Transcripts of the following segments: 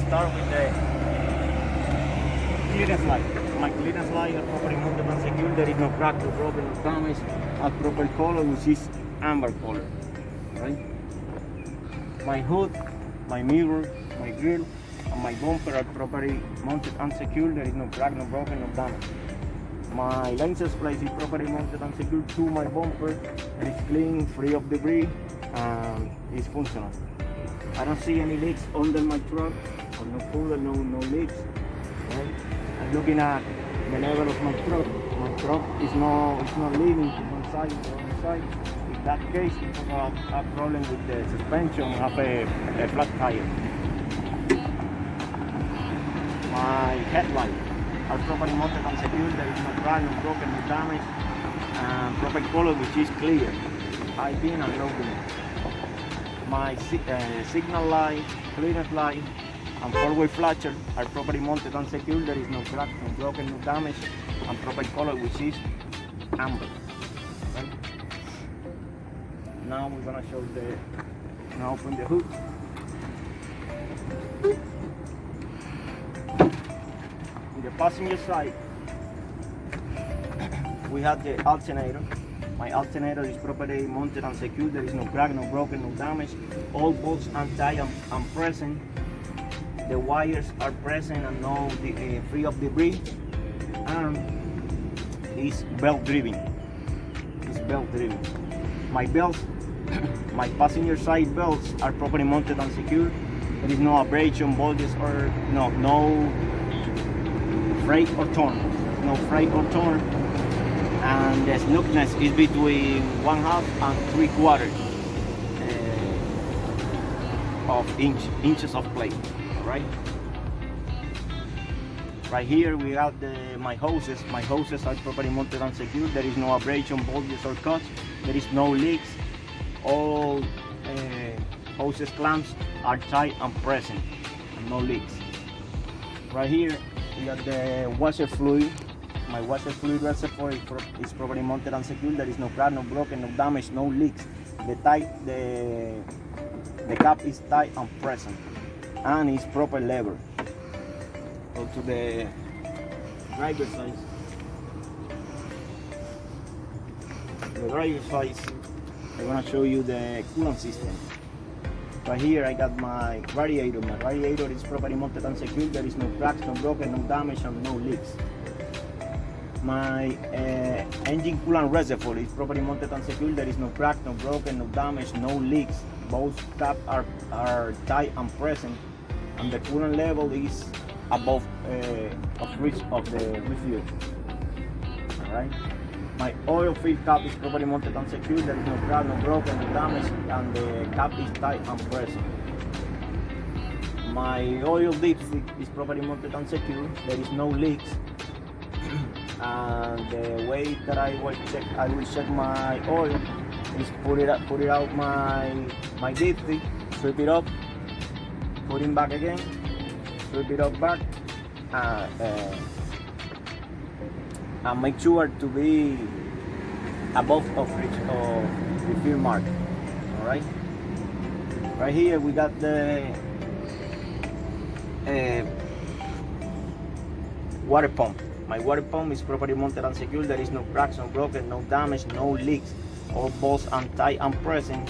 start with the clearance light. My clearance light are properly mounted and secure. There is no crack, no broken, no damage. A proper color, which is amber color. Right? My hood, my mirror, my grille, and my bumper are properly mounted and secure. There is no crack, no broken, no damage. My license plate is properly mounted and secured to my bumper. It is clean, free of debris, and is functional. I don't see any leaks under my truck, or no puddle, no leaks. Right? I'm looking at the level of my truck. My truck is not leaning to one side or the other side. In that case, if I have a problem with the suspension, I have a flat tire. My headlight are properly mounted and secured. There is no crack, no broken, no damage, and proper color, which is clear. High beam and low beam. My signal light, clearance light, and four-way flasher are properly mounted and secured. There is no crack, no broken, no damage, and proper color, which is amber. Right? Now we're gonna show now open the hood. In the passenger side, we have the alternator. My alternator is properly mounted and secured. There is no crack, no broken, no damage. All bolts are tight and present. The wires are present and no free of debris. And it's belt driven. It's belt driven. My belts, my passenger side belts are properly mounted and secured. There is no abrasion, bulges, or no fray or torn. No fray or torn. And the smoothness is between 1/2 and 3/4 of inches of plate. Right? Right here we have my hoses. My hoses are properly mounted and secured. There is no abrasion, bulges, or cuts. There is no leaks. All hoses clamps are tight and present. No leaks. Right here we have the washer fluid. My washer fluid reservoir is properly mounted and secured. There is no crack, no broken, no damage, no leaks. The cap is tight and present, and is proper lever. Go to the driver's side. The driver's side, I'm gonna show you the coolant system. Right here I got my radiator. My radiator is properly mounted and secured. There is no cracks, no broken, no damage, and no leaks. My engine coolant reservoir is properly mounted and secured. There is no crack, no broken, no damage, no leaks. Both caps are tight and present, and the coolant level is above reach of the refrigerator. Alright. My oil fill cap is properly mounted and secured. There is no crack, no broken, no damage, and the cap is tight and present. My oil dipstick is properly mounted and secured. There is no leaks. And the way that I will check my oil is put it out my dipstick, sweep it up, put it back again, sweep it up back, and make sure to be above of the fill mark. All right. Right here we got the water pump. My water pump is properly mounted and secured. There is no cracks, no broken, no damage, no leaks. All bolts are tight and present.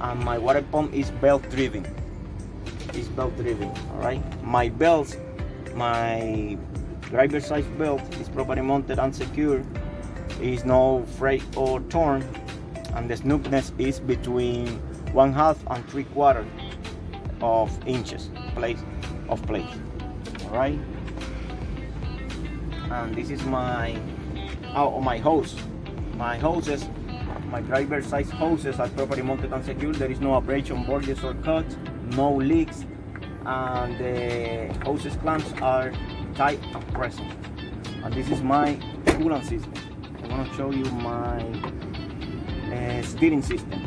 And my water pump is belt driven. It's belt driven. All right. My belts, my driver's side belt is properly mounted and secured. Is no fray or torn, and the smoothness is between 1/2 and 3/4 of inches plate. All right. And this is my hose. My hoses, my driver's side hoses are properly mounted and secured. There is no abrasion, bulges, or cuts, no leaks, and the hoses clamps are tight and present. And this is my coolant system. I want to show you my steering system.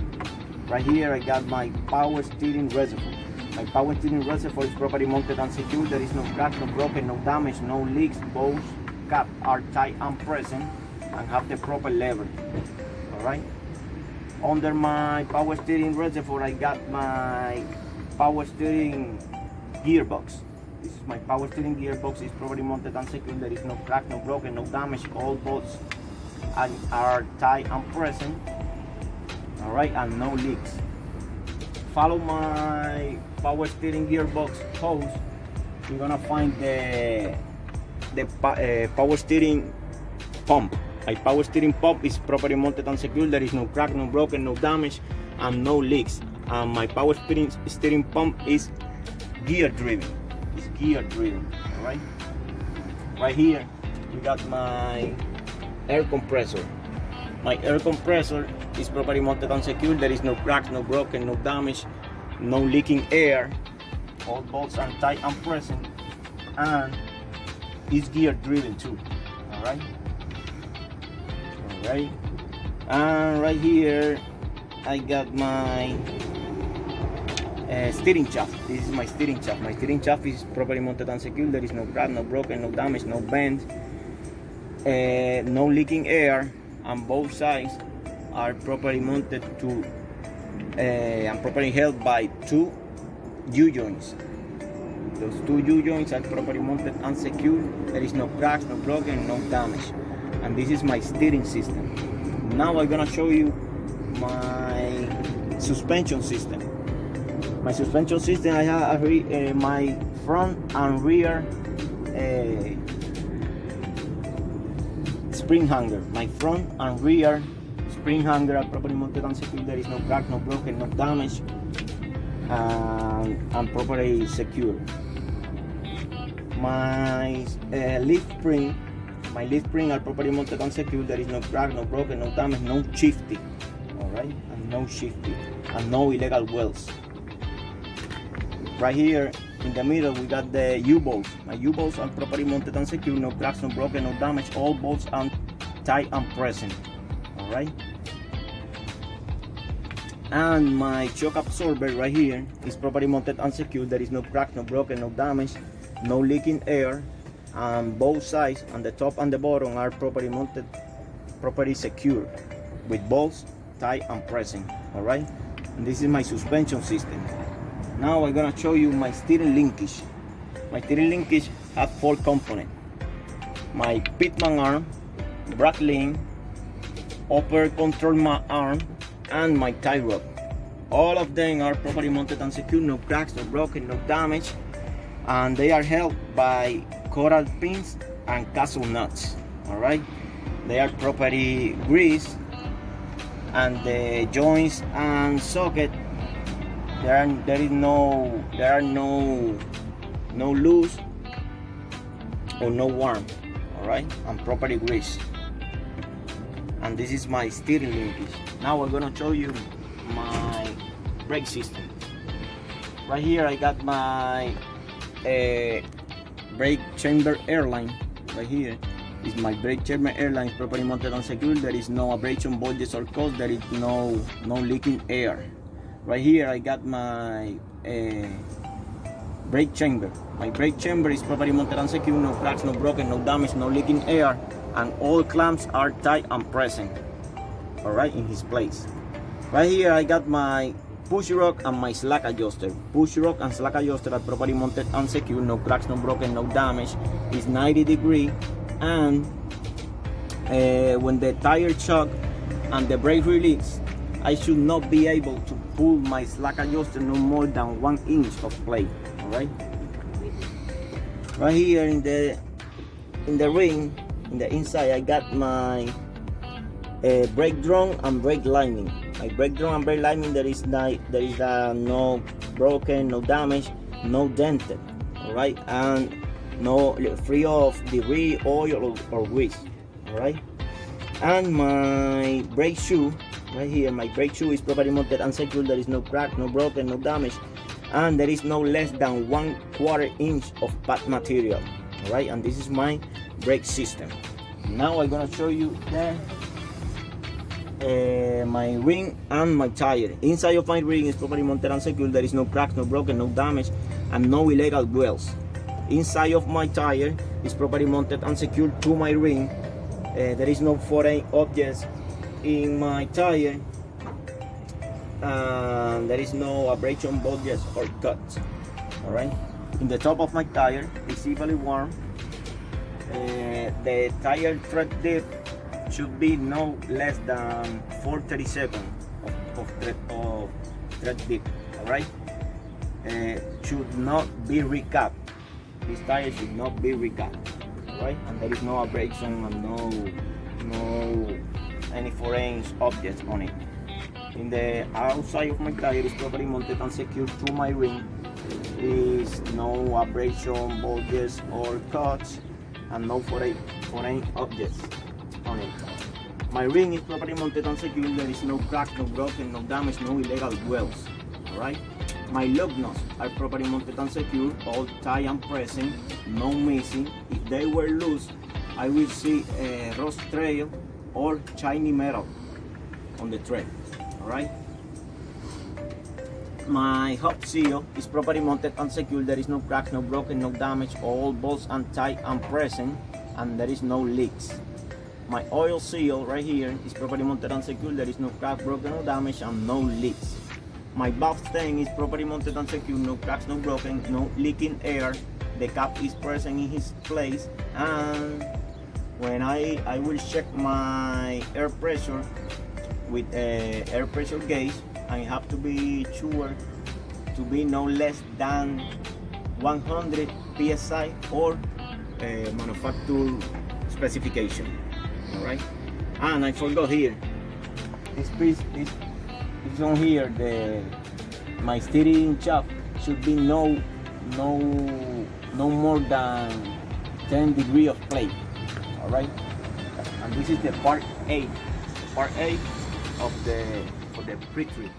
Right here I got my power steering reservoir. My power steering reservoir is properly mounted and secured. There is no crack, no broken, no damage, no leaks. Both caps are tight and present and have the proper lever. Alright. Under my power steering reservoir I got my power steering gearbox. This is my power steering gearbox. It's properly mounted and secure. There is no crack, no broken, no damage. All bolts are tight and present. All right, and no leaks. Follow my power steering gearbox hose. You're gonna find the power steering pump. My power steering pump is properly mounted and secure. There is no crack, no broken, no damage, and no leaks. And my power steering pump is gear driven. It's gear driven. All right. Right here, we got my air compressor. My air compressor is properly mounted and secure. There is no cracks, no broken, no damage, no leaking air. All bolts are tight and present, and it's gear driven too. All right. All right. And right here, I got my steering shaft. This is my steering shaft. My steering shaft is properly mounted and secure. There is no crack, no broken, no damage, no bend, no leaking air, and both sides are properly mounted to and properly held by two U-joints. Those two U-joints are properly mounted and secure. There is no cracks, no broken, no damage. And this is my steering system. Now I'm gonna show you my suspension system. My suspension system, I have my front and rear spring hanger. My front and rear spring hanger are properly mounted and secure. There is no crack, no broken, no damage, and properly secure. My leaf spring are properly mounted and secure. There is no crack, no broken, no damage, no shifting. All right, and no shifting, and no illegal welds. Right here in the middle, we got the U-bolts. My U-bolts are properly mounted and secure. No cracks, no broken, no damage. All bolts are tight and present. All right. And my shock absorber right here is properly mounted and secure. There is no crack, no broken, no damage, no leaking air. And both sides, on the top and the bottom, are properly mounted, properly secure, with bolts tight and present. All right. And this is my suspension system. Now I'm gonna show you my steering linkage. My steering linkage has 4 components. My pitman arm, brake link, upper control arm, and my tie rod. All of them are properly mounted and secure. No cracks, no broken, no damage. And they are held by Cotter pins and castle nuts. All right. They are properly greased, and the joints and socket, there are no loose or no worm. All right, and properly greased. And this is my steering linkage. Now we're gonna show you my brake system. Right here I got my brake chamber Airline. Right here is my brake chamber Airline, properly mounted and secure. There is no abrasion, bulges, or cuts. There is no leaking air. Right here I got my brake chamber. My brake chamber is properly mounted and secure. No cracks, no broken, no damage, no leaking air, and all clamps are tight and present. All right, in his place. Right here I got my push rock and my slack adjuster. Push rock and slack adjuster are properly mounted and secure. No cracks, no broken, no damage. It's 90 degrees, and when the tire shock and the brake release, I should not be able to pull my slack adjuster no more than 1 inch of play. All right. Right here in the ring, in the inside, I got my brake drum and brake lining. My brake drum and brake lining, there is no broken, no damage, no dented. All right, and no free of debris, oil, or grease. All right. And my brake shoe. Right here, my brake shoe is properly mounted and secure. There is no crack, no broken, no damage, and there is no less than 1/4 inch of pad material. All right, and this is my brake system. Now I'm gonna show you my ring and my tire. Inside of my ring is properly mounted and secure. There is no crack, no broken, no damage, and no illegal welds. Inside of my tire is properly mounted and secured to my ring. There is no foreign objects in my tire, and there is no abrasion, bulges, or cuts. All right. In the top of my tire is evenly warm. The tire tread depth should be no less than 4/32 of tread depth. All right. Should not be recapped. This tire should not be recapped. All right, and there is no abrasion and no any foreign objects on it. In the outside of my tire is properly mounted and secured to my ring. There is no abrasion, bulges or cuts, and no foreign objects on it. My ring is properly mounted and secured. There is no crack, no broken, no damage, no illegal welds. Alright? My lug nuts are properly mounted and secured, all tight and present, no missing. If they were loose, I will see a rust trail or shiny metal on the tread. Alright? My hub seal is properly mounted and secured. There is no crack, no broken, no damage. All bolts are tight and present, and there is no leaks. My oil seal right here is properly mounted and secured. There is no crack, broken, no damage, and no leaks. My valve stem is properly mounted and secured. No cracks, no broken, no leaking air. The cap is present in his place, and when I will check my air pressure with a air pressure gauge, I have to be sure to be no less than 100 psi or manufacturer specification. All right, and I forgot here. This piece is on here. My steering shaft should be no more than 10 degrees of plate. All right, and this is the part A of the for the pre-trip.